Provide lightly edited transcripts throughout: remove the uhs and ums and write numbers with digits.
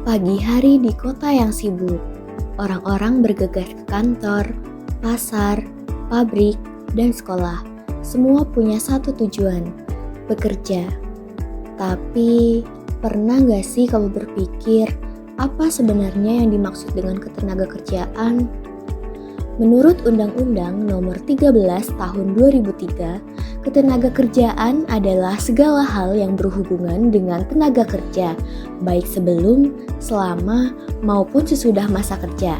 Pagi hari di kota yang sibuk, orang-orang bergegas ke kantor, pasar, pabrik, dan sekolah. Semua punya satu tujuan, bekerja. Tapi, pernah gak sih kamu berpikir apa sebenarnya yang dimaksud dengan ketenaga kerjaan? Menurut Undang-Undang Nomor 13 Tahun 2003, ketenaga kerjaan adalah segala hal yang berhubungan dengan tenaga kerja, baik sebelum, selama, maupun sesudah masa kerja.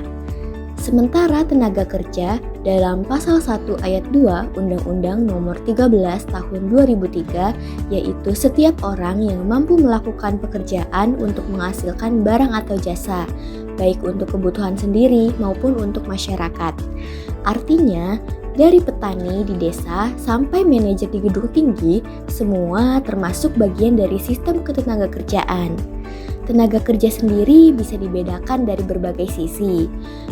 Sementara tenaga kerja dalam Pasal 1 Ayat 2 Undang-Undang Nomor 13 Tahun 2003 yaitu setiap orang yang mampu melakukan pekerjaan untuk menghasilkan barang atau jasa, baik untuk kebutuhan sendiri maupun untuk masyarakat. Artinya, dari petani di desa sampai manajer di gedung tinggi, semua termasuk bagian dari sistem ketenaga kerjaan. Tenaga kerja sendiri bisa dibedakan dari berbagai sisi.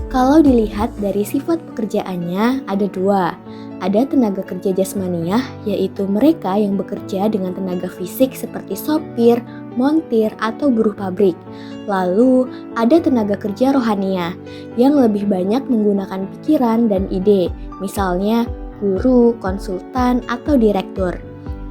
Kalau dilihat dari sifat pekerjaannya, ada dua. Ada tenaga kerja jasmaniah, yaitu mereka yang bekerja dengan tenaga fisik seperti sopir, montir, atau buruh pabrik. Lalu, ada tenaga kerja rohaniah, yang lebih banyak menggunakan pikiran dan ide, misalnya guru, konsultan, atau direktur.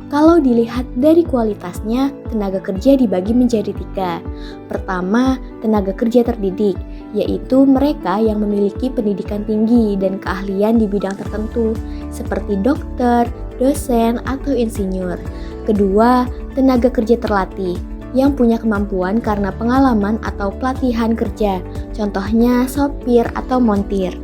Kalau dilihat dari kualitasnya, tenaga kerja dibagi menjadi tiga. Pertama, tenaga kerja terdidik, yaitu mereka yang memiliki pendidikan tinggi dan keahlian di bidang tertentu, seperti dokter, dosen, atau insinyur. Kedua, tenaga kerja terlatih, yang punya kemampuan karena pengalaman atau pelatihan kerja, contohnya sopir atau montir.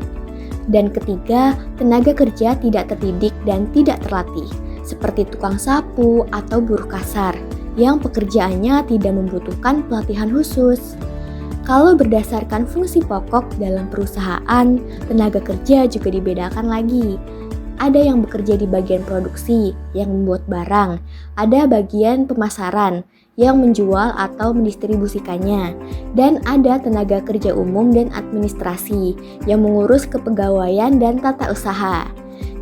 Dan ketiga, tenaga kerja tidak terdidik dan tidak terlatih, seperti tukang sapu atau buruh kasar, yang pekerjaannya tidak membutuhkan pelatihan khusus. Kalau berdasarkan fungsi pokok dalam perusahaan, tenaga kerja juga dibedakan lagi. Ada yang bekerja di bagian produksi, yang membuat barang, ada bagian pemasaran, yang menjual atau mendistribusikannya, dan ada tenaga kerja umum dan administrasi, yang mengurus kepegawaian dan tata usaha.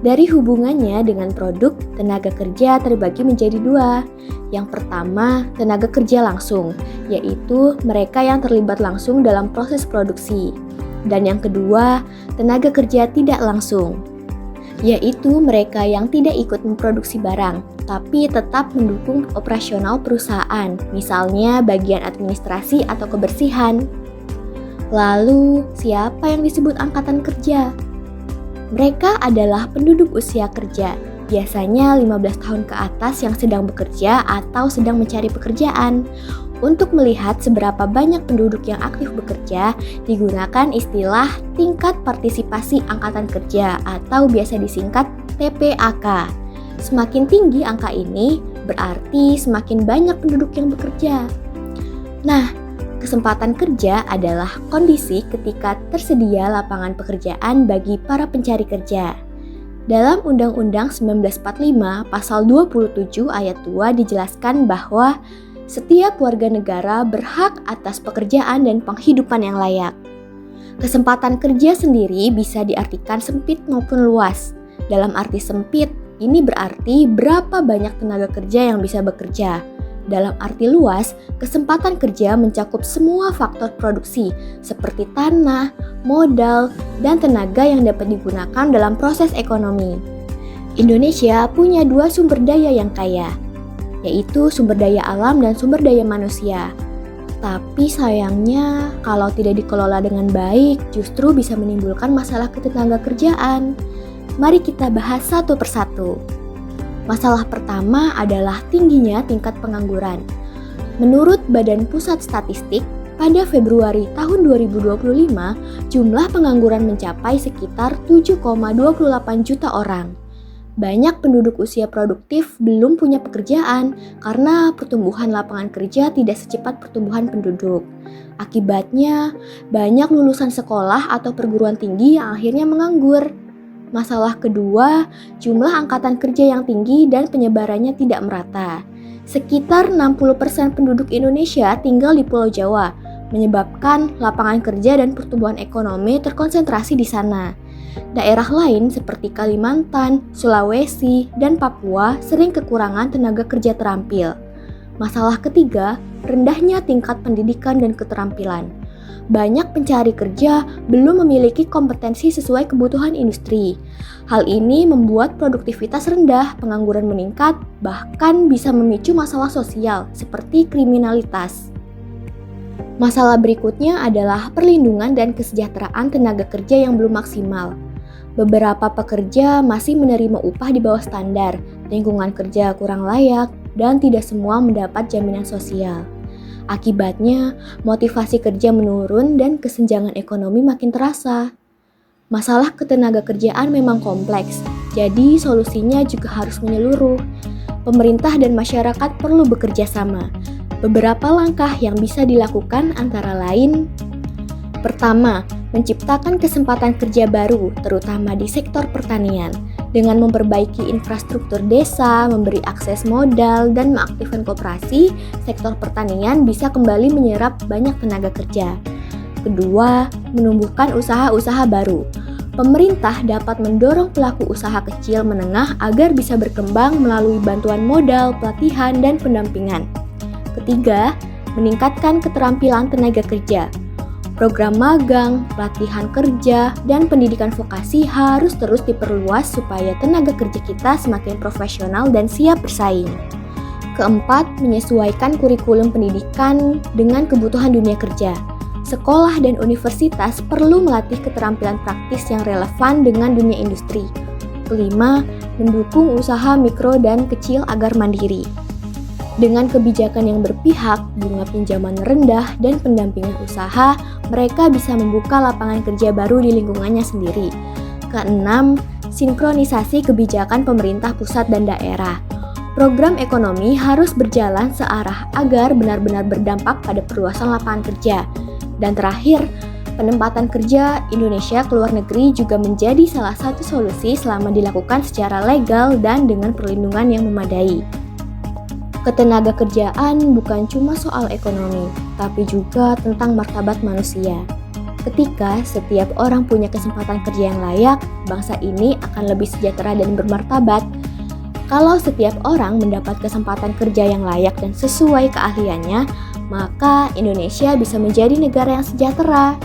Dari hubungannya dengan produk, tenaga kerja terbagi menjadi dua. Yang pertama, tenaga kerja langsung, yaitu mereka yang terlibat langsung dalam proses produksi. Dan yang kedua, tenaga kerja tidak langsung, yaitu mereka yang tidak ikut memproduksi barang, tapi tetap mendukung operasional perusahaan, misalnya bagian administrasi atau kebersihan. Lalu, siapa yang disebut angkatan kerja? Mereka adalah penduduk usia kerja, biasanya 15 tahun ke atas yang sedang bekerja atau sedang mencari pekerjaan. Untuk melihat seberapa banyak penduduk yang aktif bekerja, digunakan istilah tingkat partisipasi angkatan kerja atau biasa disingkat TPAK. Semakin tinggi angka ini, berarti semakin banyak penduduk yang bekerja. Nah, kesempatan kerja adalah kondisi ketika tersedia lapangan pekerjaan bagi para pencari kerja. Dalam Undang-Undang 1945 Pasal 27 Ayat 2 dijelaskan bahwa setiap warga negara berhak atas pekerjaan dan penghidupan yang layak. Kesempatan kerja sendiri bisa diartikan sempit maupun luas. Dalam arti sempit, ini berarti berapa banyak tenaga kerja yang bisa bekerja. Dalam arti luas, kesempatan kerja mencakup semua faktor produksi seperti tanah, modal, dan tenaga yang dapat digunakan dalam proses ekonomi. Indonesia punya dua sumber daya yang kaya, yaitu sumber daya alam dan sumber daya manusia. Tapi sayangnya, kalau tidak dikelola dengan baik, justru bisa menimbulkan masalah ketenaga kerjaan. Mari kita bahas satu persatu. Masalah pertama adalah tingginya tingkat pengangguran. Menurut Badan Pusat Statistik, pada Februari tahun 2025, jumlah pengangguran mencapai sekitar 7,28 juta orang. Banyak penduduk usia produktif belum punya pekerjaan karena pertumbuhan lapangan kerja tidak secepat pertumbuhan penduduk. Akibatnya, banyak lulusan sekolah atau perguruan tinggi yang akhirnya menganggur. Masalah kedua, jumlah angkatan kerja yang tinggi dan penyebarannya tidak merata. Sekitar 60% penduduk Indonesia tinggal di Pulau Jawa, menyebabkan lapangan kerja dan pertumbuhan ekonomi terkonsentrasi di sana. Daerah lain seperti Kalimantan, Sulawesi, dan Papua sering kekurangan tenaga kerja terampil. Masalah ketiga, rendahnya tingkat pendidikan dan keterampilan. Banyak pencari kerja belum memiliki kompetensi sesuai kebutuhan industri. Hal ini membuat produktivitas rendah, pengangguran meningkat, bahkan bisa memicu masalah sosial seperti kriminalitas. Masalah berikutnya adalah perlindungan dan kesejahteraan tenaga kerja yang belum maksimal. Beberapa pekerja masih menerima upah di bawah standar, lingkungan kerja kurang layak, dan tidak semua mendapat jaminan sosial. Akibatnya, motivasi kerja menurun dan kesenjangan ekonomi makin terasa. Masalah ketenaga kerjaan memang kompleks, jadi solusinya juga harus menyeluruh. Pemerintah dan masyarakat perlu bekerja sama. Beberapa langkah yang bisa dilakukan antara lain: pertama, menciptakan kesempatan kerja baru, terutama di sektor pertanian, dengan memperbaiki infrastruktur desa, memberi akses modal, dan mengaktifkan koperasi. Sektor pertanian bisa kembali menyerap banyak tenaga kerja. Kedua, menumbuhkan usaha-usaha baru. Pemerintah dapat mendorong pelaku usaha kecil menengah agar bisa berkembang melalui bantuan modal, pelatihan, dan pendampingan. Ketiga, meningkatkan keterampilan tenaga kerja. Program magang, pelatihan kerja, dan pendidikan vokasi harus terus diperluas supaya tenaga kerja kita semakin profesional dan siap bersaing. Keempat, menyesuaikan kurikulum pendidikan dengan kebutuhan dunia kerja. Sekolah dan universitas perlu melatih keterampilan praktis yang relevan dengan dunia industri. Kelima, mendukung usaha mikro dan kecil agar mandiri. Dengan kebijakan yang berpihak, bunga pinjaman rendah, dan pendampingan usaha, mereka bisa membuka lapangan kerja baru di lingkungannya sendiri. Keenam, sinkronisasi kebijakan pemerintah pusat dan daerah. Program ekonomi harus berjalan searah agar benar-benar berdampak pada perluasan lapangan kerja. Dan terakhir, penempatan kerja Indonesia ke luar negeri juga menjadi salah satu solusi selama dilakukan secara legal dan dengan perlindungan yang memadai. Ketenaga kerjaan bukan cuma soal ekonomi, tapi juga tentang martabat manusia. Ketika setiap orang punya kesempatan kerja yang layak, bangsa ini akan lebih sejahtera dan bermartabat. Kalau setiap orang mendapat kesempatan kerja yang layak dan sesuai keahliannya, maka Indonesia bisa menjadi negara yang sejahtera.